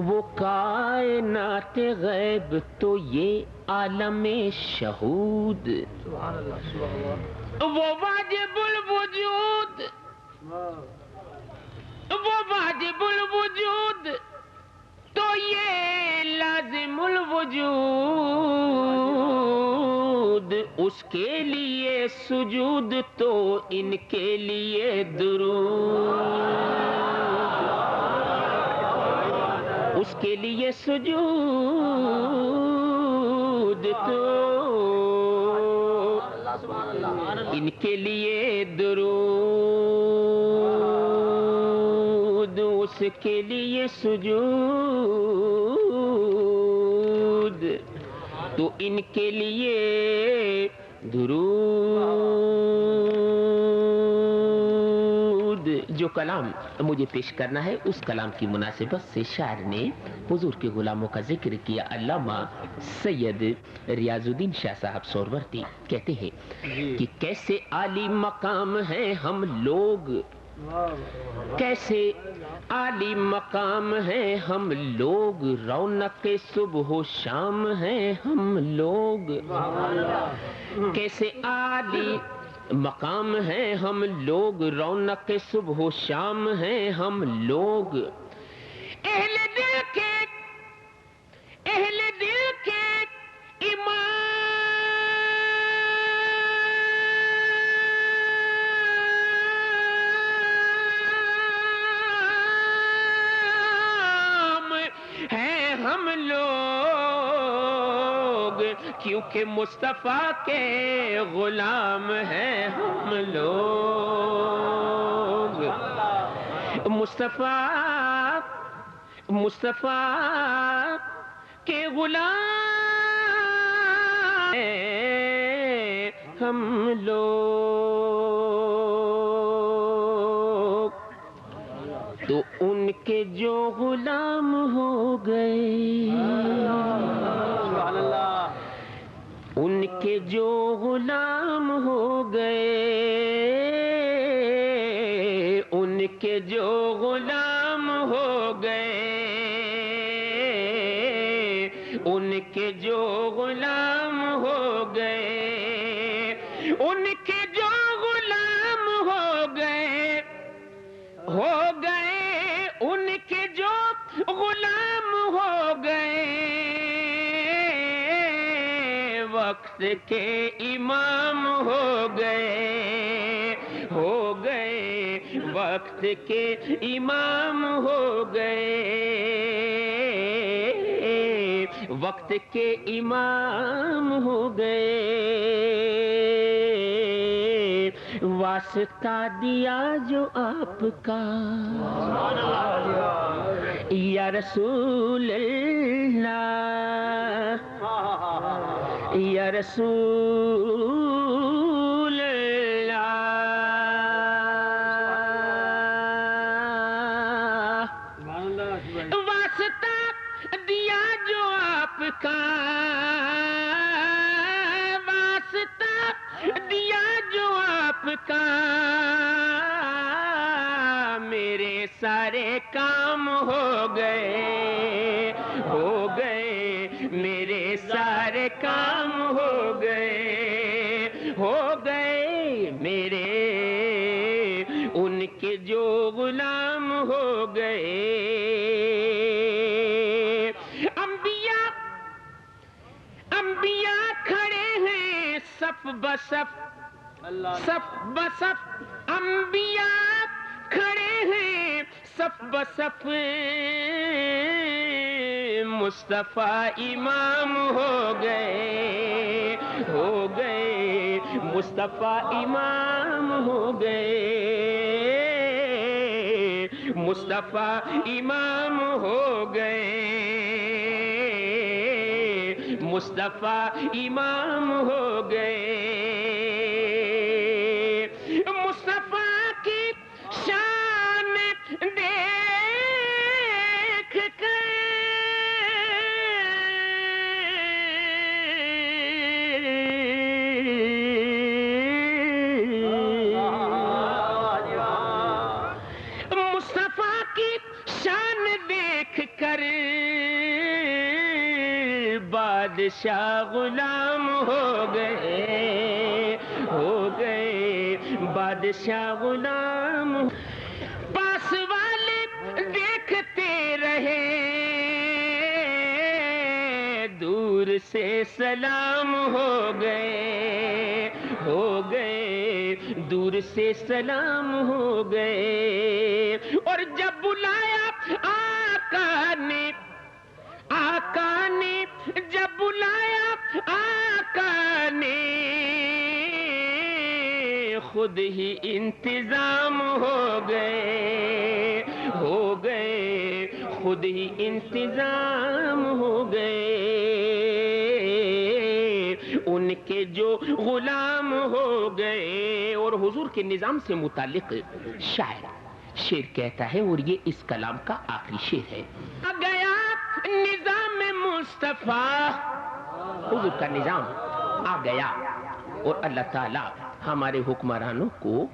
وہ کائنات غیب تو یہ عالم شہود، وہ واجب الوجود، وہ واجب الوجود تو یہ لازم الوجود، اس کے لیے سجود تو ان کے لیے درود، اس کے لیے سجود تو ان کے لیے درود، اس کے لیے سجود تو ان کے لیے درود۔ جو کلام مجھے پیش کرنا ہے اس کلام کی مناسبت سے شاعر نے حضور کے غلاموں کا ذکر کیا۔ علامہ سید ریاض الدین شاہ صاحب سہروردی کہتے ہیں کہ کیسے عالی مقام ہیں ہم لوگ، کیسے عالی مقام ہیں ہم لوگ، رونق صبح و شام ہیں ہم لوگ، کیسے عالی مقام ہیں ہم لوگ، رونق صبح و شام ہیں ہم لوگ، اہل دل کے امام ہیں ہم لوگ، کیونکہ مصطفیٰ کے غلام ہیں ہم لوگ، مصطفیٰ کے غلام ہیں ہم لوگ، تو ان کے جو غلام ہو گئے، ان کے جو غلام ہو گئے، ان کے جو غلام ہو گئے، ان کے جو غلام ہو گئے، ان کے جو غلام ہو گئے، ان کے جو غلام ہو گئے، وقت کے امام ہو گئے، وقت کے امام ہو گئے، وقت کے امام ہو گئے، واسطہ دیا جو آپ کا یا رسول اللہ، یا رسول اللہ، واسطہ دیا جو آپ کا، واسطہ دیا جو آپ کا، میرے سارے کام ہو گئے، میرے سارے کام ہو گئے، میرے ان کے جو غلام ہو گئے، انبیاء کھڑے ہیں صف بصف، صف بصف، انبیاء کھڑے ہیں صف بصف، مصطفیٰ امام ہو گئے، مصطفیٰ امام ہو گئے، مصطفیٰ امام ہو گئے، مصطفیٰ امام ہو گئے، مصطفیٰ کی شان دیکھ کر مصطفیٰ کی شان دیکھ کر بادشاہ غلام ہو گئے، ہو گئے بادشاہ غلام. پاس والے دیکھتے رہے، دور سے سلام ہو گئے، ہو گئے دور سے سلام ہو گئے. اور جب بلایا آقا نے، آقا نے جب بلایا آقا نے، خود ہی انتظام ہو گئے، ہو گئے خود ہی انتظام ہو گئے. ان کے جو غلام ہو گئے. اور حضور کے نظام سے متعلق شعر کہتا ہے، اور یہ اس کلام کا آخری شعر ہے. آ گیا نظام مصطفیٰ، حضور کا نظام آ گیا. اور اللہ تعالیٰ ہمارے حکمرانوں کو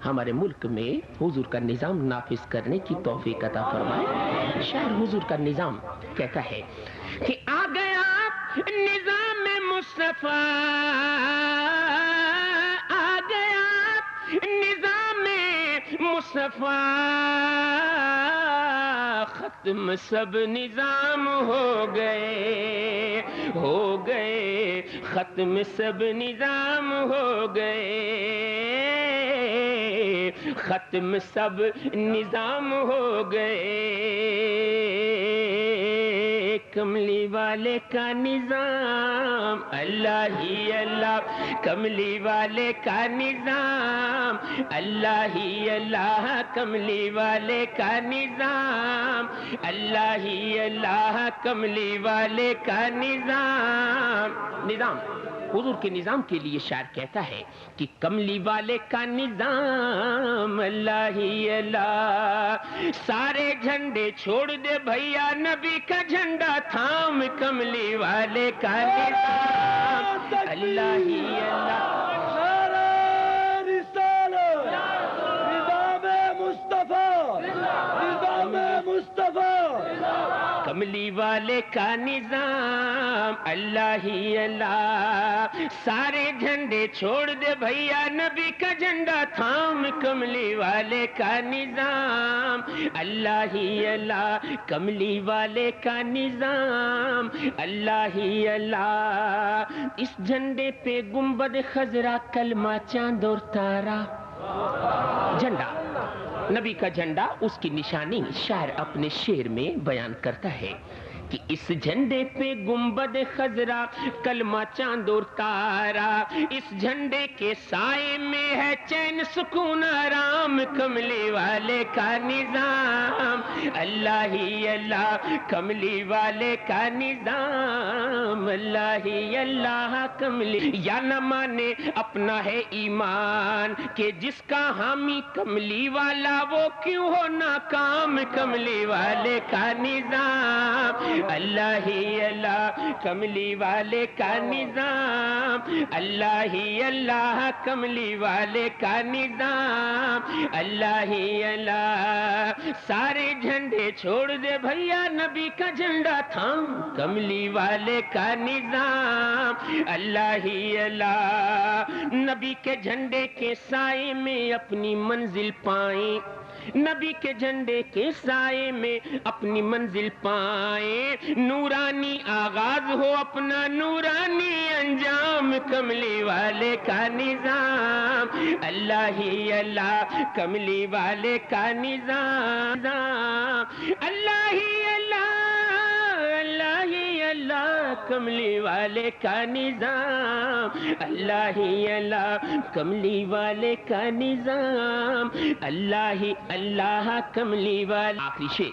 ہمارے ملک میں حضور کا نظام نافذ کرنے کی توفیق عطا فرمائے. شاعر حضور کا نظام کہتا ہے کہ آ گیا نظام مصطفیٰ، آ گیا نظام مصطفیٰ، ختم سب نظام ہو گئے، ہو گئے ختم سب نظام ہو گئے، ختم سب نظام ہو گئے. کملی والے کا نظام اللہ ہی اللہ، کملی والے کا نظام اللہ ہی اللہ، کملی والے کا نظام اللہ ہی اللہ، کملی والے کا نظام. نظام حضور کے نظام کے لیے شاعر کہتا ہے کہ کملی والے کا نظام اللہ ہی اللہ. سارے جھنڈے چھوڑ دے بھیا، نبی کا جھنڈا تھام، کملی والے کا نظام اللہ ہی اللہ. کملی والے کا نظام اللہ ہی اللہ. سارے جھنڈے چھوڑ دے بھیا، نبی کا جھنڈا تھام، کملی والے کا نظام اللہ ہی اللہ، کملی والے کا نظام اللہ ہی اللہ. اس جھنڈے پہ گنبد خضرا، کلمہ چاند اور تارا. جھنڈا نبی کا جھنڈا، اس کی نشانی شاعر اپنے شعر میں بیان کرتا ہے کہ اس جھنڈے پہ گنبد خضرا، کلمہ چاند اور تارا، اس جھنڈے کے سائے میں ہے چین سکون آرام، کملی والے کا نظام اللہ ہی اللہ، کملی والے کا نظام اللہ ہی اللہ. کملی یا نہ مانے اپنا ہے ایمان، کہ جس کا حامی کملی والا وہ کیوں ہو ناکام، کملی والے کا نظام اللہ ہی اللہ، کملی والے کا نظام اللہ ہی اللہ، کملی والے کا نظام اللہ ہی اللہ. سارے جھنڈے چھوڑ دے بھیا، نبی کا جھنڈا تھام، کملی والے کا نظام اللہ ہی اللہ. نبی کے جھنڈے کے سائے میں اپنی منزل پائیں، نبی کے جھنڈے کے سائے میں اپنی منزل پائیں، نورانی آغاز ہو اپنا نورانی انجام، کملی والے کا نظام اللہ ہی اللہ، کملی والے کا نظام اللہ ہی اللہ، اللہ ہی اللہ، کملی والے کا نظام اللہ ہی اللہ، کملی والے کا نظام اللہ ہی اللہ، کملی والے. آخری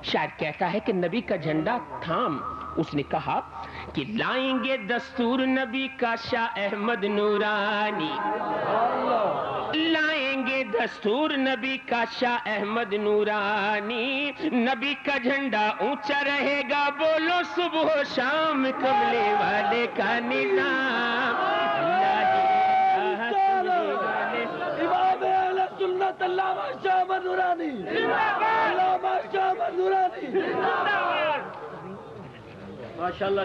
شاعر کہتا ہے کہ نبی کا جھنڈا تھام اس نے کہا کہ لائیں گے دستور نبی کا شاہ احمد نورانی، لائیں گے دستور نبی کا شاہ احمد نورانی، نبی کا جھنڈا اونچا رہے گا بولو صبح و شام، کملی والے کا نظام علامہ شاہ احمد نورانی، علامہ شاہ احمد نورانی. ماشاءاللہ.